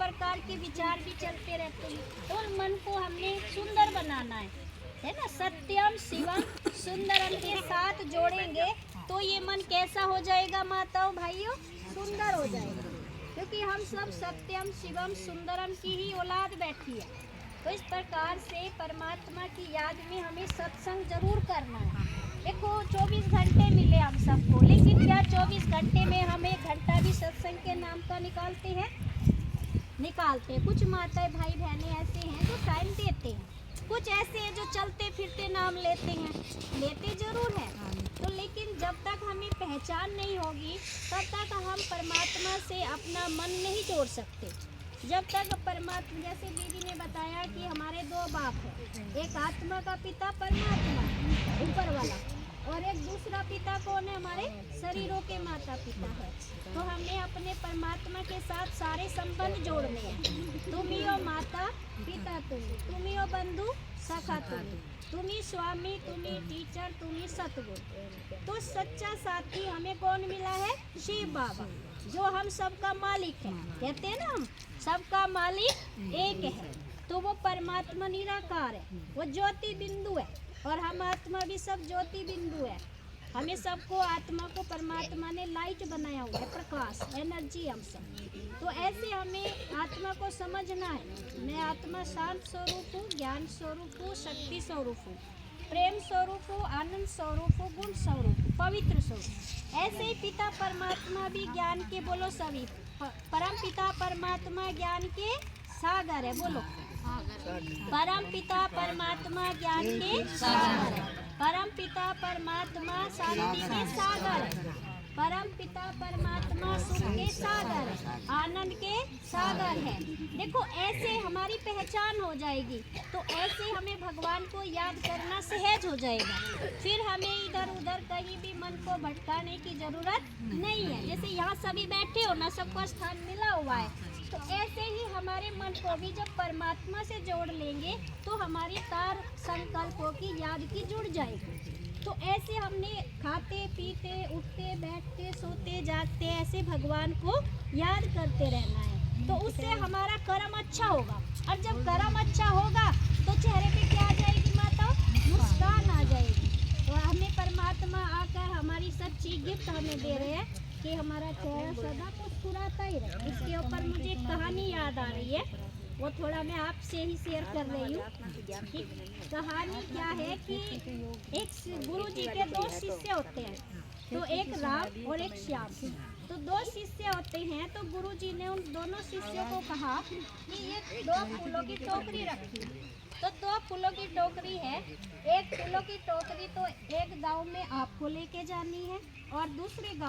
प्रकार के विचार भी चलते रहते हैं। तो मन को हमने सुंदर बनाना है ना। सत्यम शिवम सुंदरम के साथ जोड़ेंगे तो ये मन कैसा हो जाएगा माताओं भाइयों? सुंदर हो जाएगा, क्योंकि हम सब सत्यम शिवम सुंदरम की ही औलाद बैठी है। तो इस प्रकार से परमात्मा की याद में हमें सत्संग जरूर करना है। देखो 24 घंटे मिले हम सबको, लेकिन क्या 24 घंटे में हम 1 घंटा भी सत्संग के नाम का निकालते हैं? निकालते। कुछ माताएं भाई बहनें ऐसे हैं जो टाइम देते हैं, कुछ ऐसे हैं जो चलते फिरते नाम लेते हैं, लेते जरूर हैं। तो लेकिन जब तक हमें पहचान नहीं होगी तब तक हम परमात्मा से अपना मन नहीं जोड़ सकते। जब तक परमात्मा, जैसे दीदी ने बताया कि हमारे 2 बाप हैं, एक आत्मा का पिता परमात्मा ऊपर वाला, और एक दूसरा पिता कौन है? हमारे शरीरों के माता पिता है। तो हमें अपने परमात्मा के साथ सारे संबंध जोड़ने हैं। तुम ही हो माता पिता, तुम ही हो बंधु सखा, तुम ही स्वामी, तुम ही टीचर, तुम ही सतगुरु। तो सच्चा साथी हमें कौन मिला है? शिव बाबा, जो हम सबका मालिक है। कहते हैं ना, हम सबका मालिक एक है। तो वो परमात्मा निराकार है, वो ज्योति बिंदु है, और हम आत्मा भी सब ज्योति बिंदु है। हमें सबको, आत्मा को परमात्मा ने लाइट बनाया हुआ है, प्रकाश, एनर्जी हम सब। तो ऐसे हमें आत्मा को समझना है। मैं आत्मा शांत स्वरूप हूँ, ज्ञान स्वरूप हूँ, शक्ति स्वरूप हूँ, प्रेम स्वरूप हूँ, आनंद स्वरूप हूँ, गुण स्वरूप हूँ, पवित्र स्वरूप। ऐसे ही पिता परमात्मा भी ज्ञान के, बोलो सभी, परम पिता परमात्मा ज्ञान के सागर है। बोलो, परम पिता परमात्मा ज्ञान के सागर है। परम पिता परमात्मा शांति के सागर है। परम पिता परमात्मा सुख के सागर है, आनंद के सागर है। देखो ऐसे हमारी पहचान हो जाएगी, तो ऐसे हमें भगवान को याद करना सहज हो जाएगा। फिर हमें इधर उधर कहीं भी मन को भटकाने की जरूरत नहीं है। जैसे यहाँ सभी बैठे हो ना, सबको स्थान मिला हुआ है, तो ऐसे ही हमारे मन को भी जब परमात्मा से जोड़ लेंगे तो हमारी तार संकल्पों की याद की जुड़ जाएगी। तो ऐसे हमने खाते पीते उठते बैठते सोते जागते ऐसे भगवान को याद करते रहना है। तो उससे हमारा कर्म अच्छा होगा, और जब कर्म अच्छा होगा तो चेहरे पे क्या आ जाएगी माता? मुस्कान आ जाएगी। तो हमें परमात्मा आकर हमारी सच्ची गिफ्ट हमें दे रहे हैं कि हमारा चेहरा सदा मुस्कुराता ही रहे। इसके ऊपर मुझे एक कहानी याद आ रही है, वो थोड़ा मैं आपसे ही शेयर कर रही हूँ। कहानी क्या है कि एक गुरु जी के 2 शिष्य होते हैं, तो एक राम और एक श्याम। तो 2 शिष्य होते हैं, तो गुरु जी ने उन दोनों शिष्यों को कहा कि ये 2 फूलों की टोकरी रखी। तो 2 फूलों की टोकरी है, एक फूलों की टोकरी तो एक गांव में आपको लेके जानी है, और दूसरे गांव